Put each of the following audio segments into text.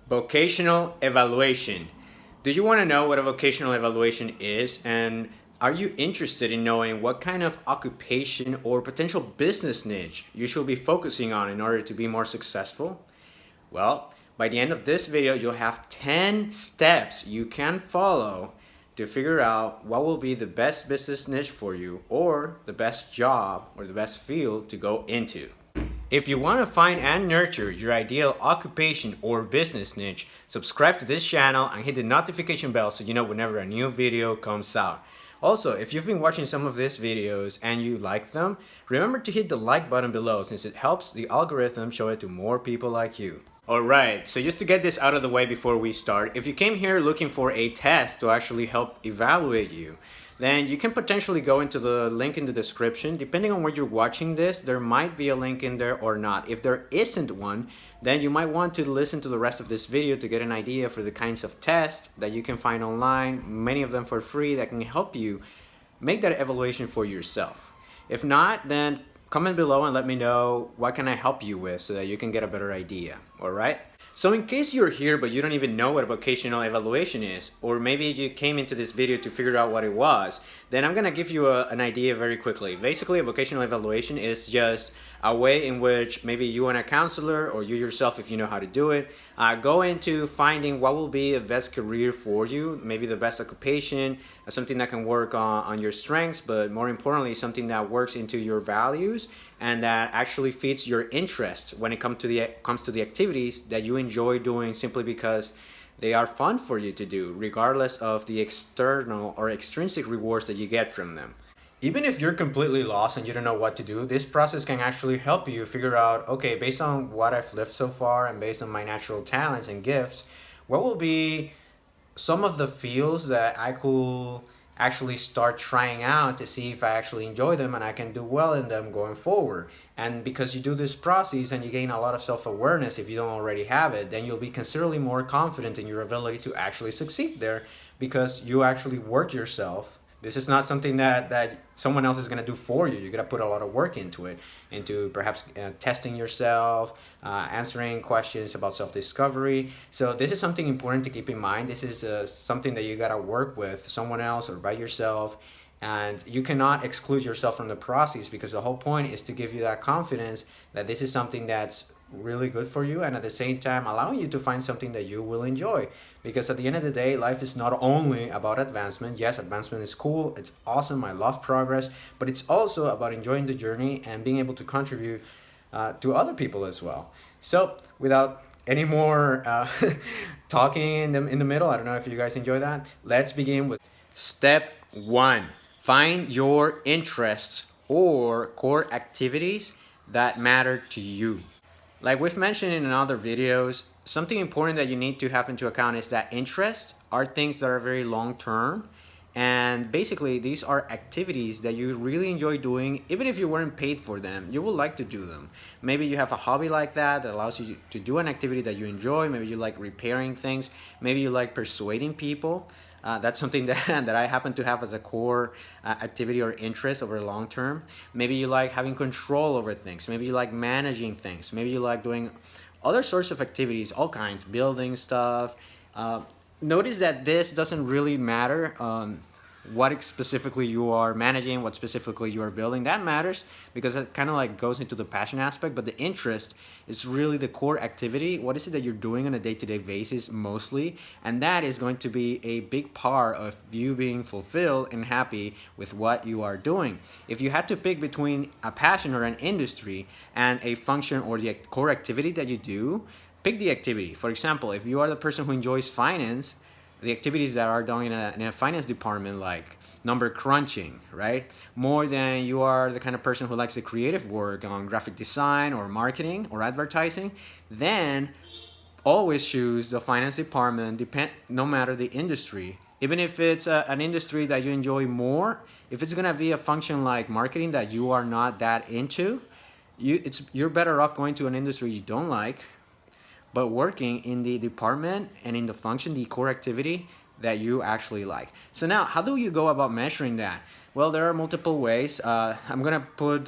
Vocational evaluation. Do you want to know what a vocational evaluation is? And are you interested in knowing what kind of occupation or potential business niche you should be focusing on in order to be more successful? Well, by the end of this video, you'll have 10 steps you can follow to figure out what will be the best business niche for you or the best job or the best field to go into. If you want to find and nurture your ideal occupation or business niche, subscribe to this channel and hit the notification bell so you know whenever a new video comes out. Also, if you've been watching some of these videos and you like them, remember to hit the like button below since it helps the algorithm show it to more people like you. Alright, so just to get this out of the way before we start, if you came here looking for a test to actually help evaluate you, then you can potentially go into the link in the description. Depending on where you're watching this, there might be a link in there or not. If there isn't one, then you might want to listen to the rest of this video to get an idea for the kinds of tests that you can find online, many of them for free, that can help you make that evaluation for yourself. If not, then comment below and let me know what can I help you with so that you can get a better idea, all right? So in case you're here but you don't even know what a vocational evaluation is, or maybe you came into this video to figure out what it was, then I'm gonna give you an idea very quickly. Basically, a vocational evaluation is just a way in which maybe you and a counselor, or you yourself if you know how to do it, go into finding what will be the best career for you, maybe the best occupation, something that can work on your strengths, but more importantly, something that works into your values and that actually fits your interests when it comes to the activities that you enjoy doing simply because they are fun for you to do, regardless of the external or extrinsic rewards that you get from them. Even if you're completely lost and you don't know what to do, this process can actually help you figure out, okay, based on what I've lived so far and based on my natural talents and gifts, what will be some of the fields that I could actually start trying out to see if I actually enjoy them and I can do well in them going forward. And because you do this process and you gain a lot of self-awareness, if you don't already have it, then you'll be considerably more confident in your ability to actually succeed there because you actually work yourself. This is not something that someone else is going to do for you. You're going to put a lot of work into it, into perhaps testing yourself, answering questions about self-discovery. So this is something important to keep in mind. This is something that you got to work with someone else or by yourself. And you cannot exclude yourself from the process because the whole point is to give you that confidence that this is something that's really good for you and at the same time allowing you to find something that you will enjoy, because at the end of the day, life is not only about advancement. Yes, advancement is cool, it's awesome, I love progress, but it's also about enjoying the journey and being able to contribute to other people as well. So without any more talking in the middle, I don't know if you guys enjoy that, let's begin with step 1. Find your interests or core activities that matter to you. Like we've mentioned in other videos, something important that you need to have into account is that interests are things that are very long term. And basically, these are activities that you really enjoy doing. Even if you weren't paid for them, you would like to do them. Maybe you have a hobby like that allows you to do an activity that you enjoy. Maybe you like repairing things. Maybe you like persuading people. That's something that I happen to have as a core activity or interest over long term. Maybe you like having control over things. Maybe you like managing things. Maybe you like doing other sorts of activities, all kinds, building stuff. Notice that this doesn't really matter what specifically you are managing, what specifically you are building. That matters because it kind of like goes into the passion aspect, but the interest is really the core activity. What is it that you're doing on a day-to-day basis mostly? And that is going to be a big part of you being fulfilled and happy with what you are doing. If you had to pick between a passion or an industry and a function or the core activity that you do, pick the activity. For example, if you are the person who enjoys finance, the activities that are done in a finance department, like number crunching, right? More than you are the kind of person who likes the creative work on graphic design or marketing or advertising, then always choose the finance department, no matter the industry. Even if it's an industry that you enjoy more, if it's gonna be a function like marketing that you are not that into, you're better off going to an industry you don't like, but working in the department and in the function, the core activity that you actually like. So now, how do you go about measuring that? Well, there are multiple ways. I'm gonna put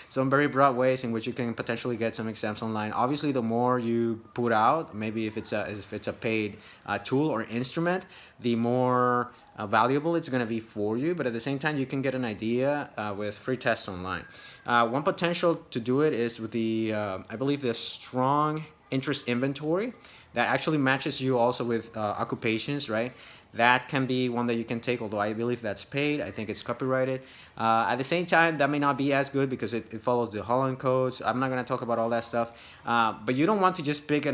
some very broad ways in which you can potentially get some exams online. Obviously, the more you put out, maybe if it's a paid tool or instrument, the more valuable it's gonna be for you. But at the same time, you can get an idea with free tests online. One potential to do it is with the I believe the strong interest inventory that actually matches you also with occupations, right? That can be one that you can take, although I believe that's paid. I think it's copyrighted. At the same time, that may not be as good because it follows the Holland codes. I'm not going to talk about all that stuff. But you don't want to just pick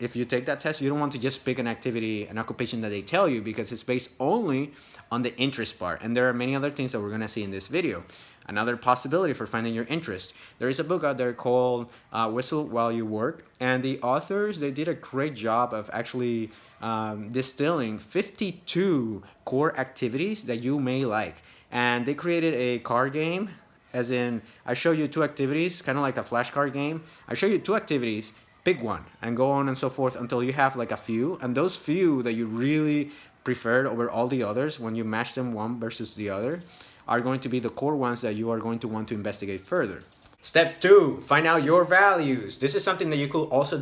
if you take that test, you don't want to just pick an activity, an occupation that they tell you, because it's based only on the interest part. And there are many other things that we're going to see in this video. Another possibility for finding your interest. There is a book out there called Whistle While You Work, and the authors, they did a great job of actually distilling 52 core activities that you may like. And they created a card game, as in, I show you two activities, kind of like a flashcard game. I show you two activities, pick one, and go on and so forth until you have like a few. And those few that you really preferred over all the others, when you match them one versus the other, are going to be the core ones that you are going to want to investigate further. Step 2, find out your values. This is something that you could also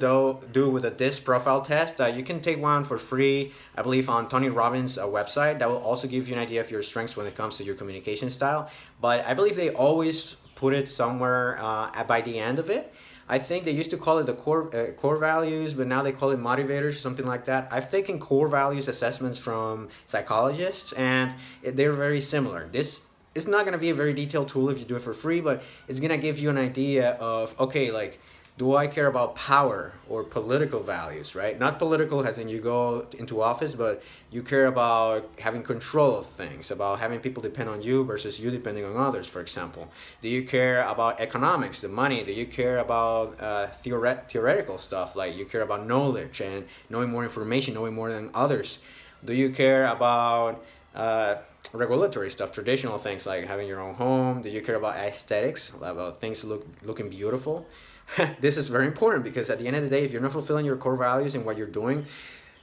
do with a DISC profile test. You can take one for free, I believe, on Tony Robbins' website. That will also give you an idea of your strengths when it comes to your communication style. But I believe they always put it somewhere by the end of it. I think they used to call it the core values, but now they call it motivators, something like that. I've taken core values assessments from psychologists, and they're very similar. This it's not going to be a very detailed tool if you do it for free, but it's going to give you an idea of, okay, like, do I care about power or political values, right? Not political as in you go into office, but you care about having control of things, about having people depend on you versus you depending on others, for example. Do you care about economics, the money? Do you care about theoretical stuff, like you care about knowledge and knowing more information, knowing more than others? Do you care about regulatory stuff, traditional things like having your own home? Do you care about aesthetics, about things looking beautiful? This is very important because at the end of the day, if you're not fulfilling your core values in what you're doing,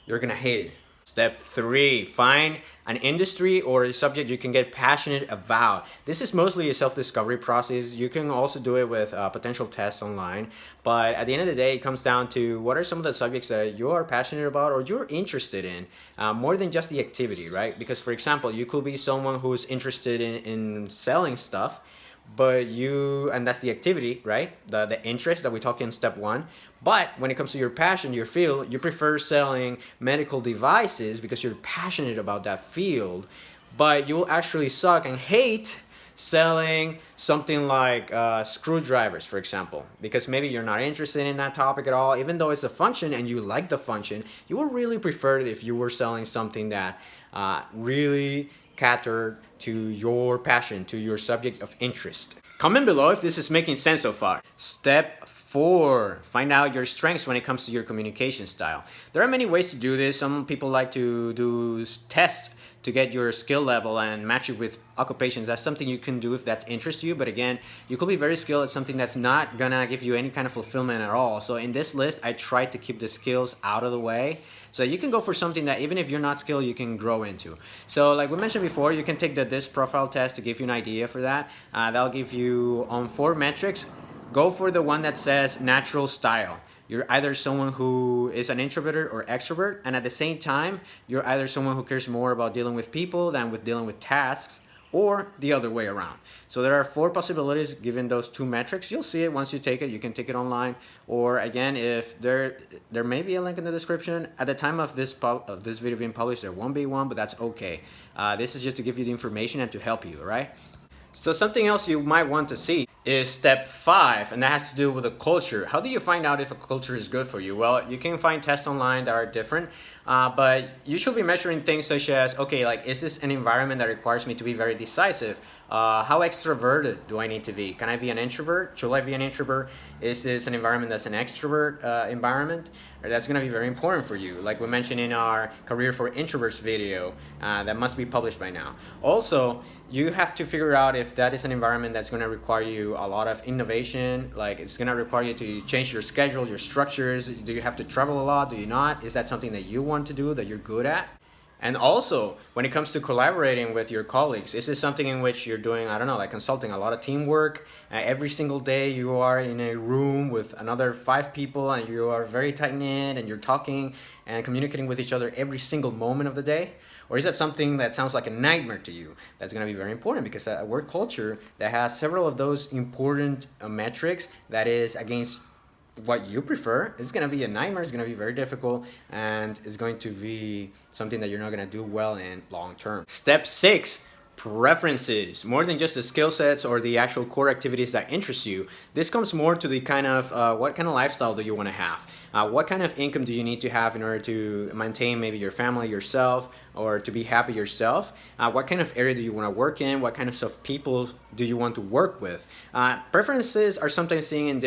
you're gonna hate it. Step 3, find an industry or a subject you can get passionate about. This is mostly a self-discovery process. You can also do it with potential tests online. But at the end of the day, it comes down to what are some of the subjects that you are passionate about or you're interested in, more than just the activity, right? Because, for example, you could be someone who's interested in selling stuff, but and that's the activity, right? The interest that we talk in step 1. But when it comes to your passion, your field, you prefer selling medical devices because you're passionate about that field, but you will actually suck and hate selling something like screwdrivers, for example, because maybe you're not interested in that topic at all. Even though it's a function and you like the function, you would really prefer it if you were selling something that really catered to your passion, to your subject of interest. Comment below if this is making sense so far. Step 4, find out your strengths when it comes to your communication style. There are many ways to do this. Some people like to do tests to get your skill level and match it with occupations. That's something you can do if that interests you. But again, you could be very skilled at something that's not gonna give you any kind of fulfillment at all. So in this list, I tried to keep the skills out of the way. So you can go for something that even if you're not skilled, you can grow into. So like we mentioned before, you can take the DISC profile test to give you an idea for that. That'll give you on 4 metrics. Go for the one that says natural style. You're either someone who is an introvert or extrovert, and at the same time, you're either someone who cares more about dealing with people than with dealing with tasks, or the other way around. So there are 4 possibilities given those 2 metrics. You'll see it once you take it. You can take it online, or again, if there may be a link in the description. At the time of this video being published, there won't be one, but that's okay. This is just to give you the information and to help you, all right? So something else you might want to see is step 5, and that has to do with the culture. How do you find out if a culture is good for you? Well, you can find tests online that are different, but you should be measuring things such as, okay, like, is this an environment that requires me to be very decisive? How extroverted do I need to be? Can I be an introvert? Should I be an introvert? Is this an environment that's an extrovert environment? That's going to be very important for you, like we mentioned in our Career for Introverts video that must be published by now. Also, you have to figure out if that is an environment that's going to require you a lot of innovation, like it's going to require you to change your schedule, your structures. Do you have to travel a lot? Do you not? Is that something that you want to do, that you're good at? And also, when it comes to collaborating with your colleagues, is this something in which you're doing, I don't know, like consulting, a lot of teamwork? Every single day you are in a room with another 5 people and you are very tight knit and you're talking and communicating with each other every single moment of the day? Or is that something that sounds like a nightmare to you? That's going to be very important, because a work culture that has several of those important metrics that is against what you prefer, it's going to be a nightmare. It's going to be very difficult, and it's going to be something that you're not going to do well in long term. Step 6, preferences. More than just the skill sets or the actual core activities that interest you, this comes more to the kind of what kind of lifestyle do you want to have? What kind of income do you need to have in order to maintain maybe your family, yourself, or to be happy yourself? What kind of area do you want to work in? What kind of people do you want to work with? Preferences are sometimes seen in a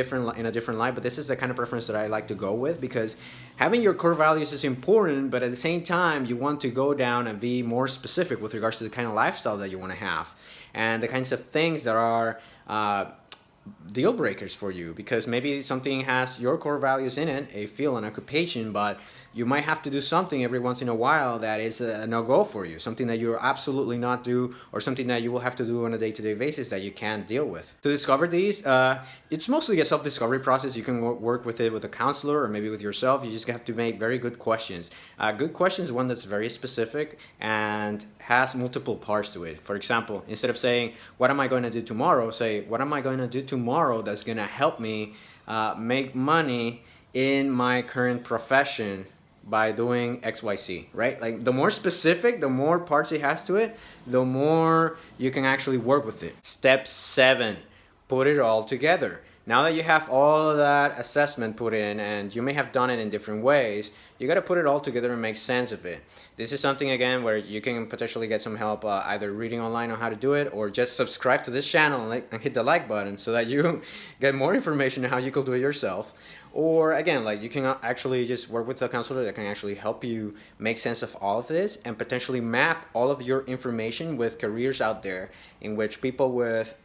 different light, but this is the kind of preference that I like to go with, because having your core values is important, but at the same time, you want to go down and be more specific with regards to the kind of lifestyle that you want to have and the kinds of things that are deal breakers for you, because maybe something has your core values in it, a field, an occupation, but you might have to do something every once in a while that is a no-go for you, something that you're absolutely not do, or something that you will have to do on a day-to-day basis that you can't deal with. To discover these, it's mostly a self-discovery process. You can work with it with a counselor or maybe with yourself. You just have to make very good questions. Good questions, one that's very specific and has multiple parts to it. For example, instead of saying, what am I going to do tomorrow? Say, what am I going to do tomorrow that's going to help me make money in my current profession by doing XYZ, right? Like, the more specific, the more parts it has to it, the more you can actually work with it. Step 7, put it all together. Now that you have all of that assessment put in, and you may have done it in different ways, you got to put it all together and make sense of it. This is something, again, where you can potentially get some help either reading online on how to do it, or just subscribe to this channel and hit the like button so that you get more information on how you can do it yourself. Or again, like, you can actually just work with a counselor that can actually help you make sense of all of this and potentially map all of your information with careers out there in which people with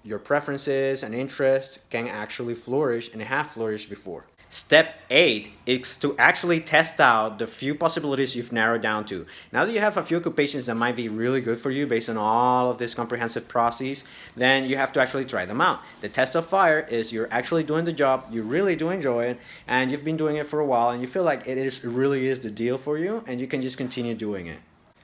your preferences and interests can actually flourish and have flourished before. Step 8 is to actually test out the few possibilities you've narrowed down to. Now that you have a few occupations that might be really good for you based on all of this comprehensive process, then you have to actually try them out. The test of fire is you're actually doing the job, you really do enjoy it, and you've been doing it for a while, and you feel like it really is the deal for you, and you can just continue doing it.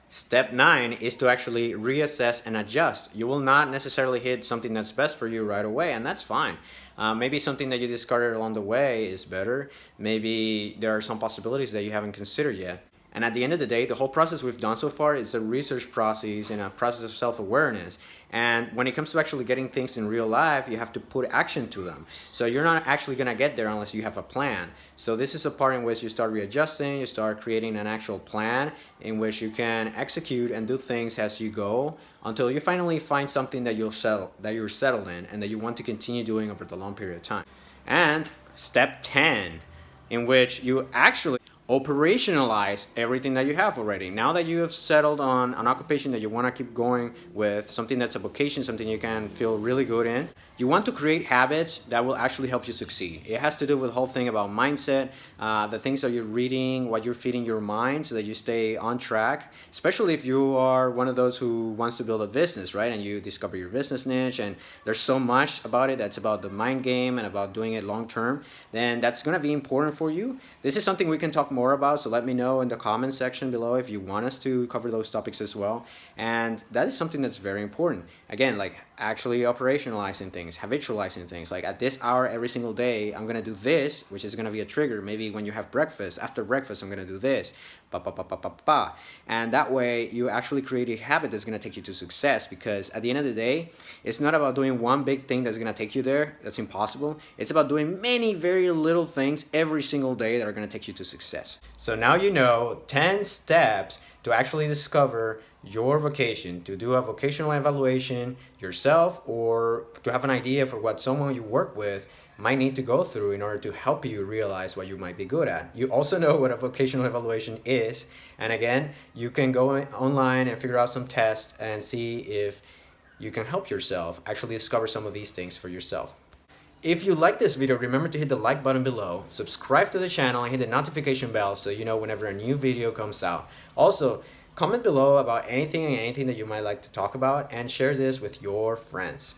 Step 9 is to actually reassess and adjust. You will not necessarily hit something that's best for you right away, and that's fine. Maybe something that you discarded along the way is better. Maybe there are some possibilities that you haven't considered yet. And at the end of the day, the whole process we've done so far is a research process and a process of self-awareness. And when it comes to actually getting things in real life, you have to put action to them. So you're not actually going to get there unless you have a plan. So this is a part in which you start readjusting, you start creating an actual plan in which you can execute and do things as you go until you finally find something that you're settled in and that you want to continue doing over the long period of time. And step 10, in which you actually operationalize everything that you have already. Now that you have settled on an occupation that you want to keep going with, something that's a vocation, something you can feel really good in, you want to create habits that will actually help you succeed. It has to do with the whole thing about mindset, the things that you're reading, what you're feeding your mind so that you stay on track, especially if you are one of those who wants to build a business, right? And you discover your business niche and there's so much about it that's about the mind game and about doing it long term, then that's going to be important for you. This is something we can talk more about, so let me know in the comment section below if you want us to cover those topics as well. And that is something that's very important. Again, like actually operationalizing things, habitualizing things. Like at this hour every single day, I'm gonna do this, which is gonna be a trigger. Maybe when you have breakfast, after breakfast, I'm gonna do this. And that way you actually create a habit that's gonna take you to success, because at the end of the day, it's not about doing one big thing that's gonna take you there. That's impossible. It's about doing many very little things every single day that are gonna take you to success. So now you know 10 steps to actually discover your vocation, to do a vocational evaluation yourself, or to have an idea for what someone you work with might need to go through in order to help you realize what you might be good at. You also know what a vocational evaluation is, and again, you can go online and figure out some tests and see if you can help yourself actually discover some of these things for yourself. If you like this video, remember to hit the like button below, subscribe to the channel, and hit the notification bell so you know whenever a new video comes out. Also, comment below about anything that you might like to talk about, and share this with your friends.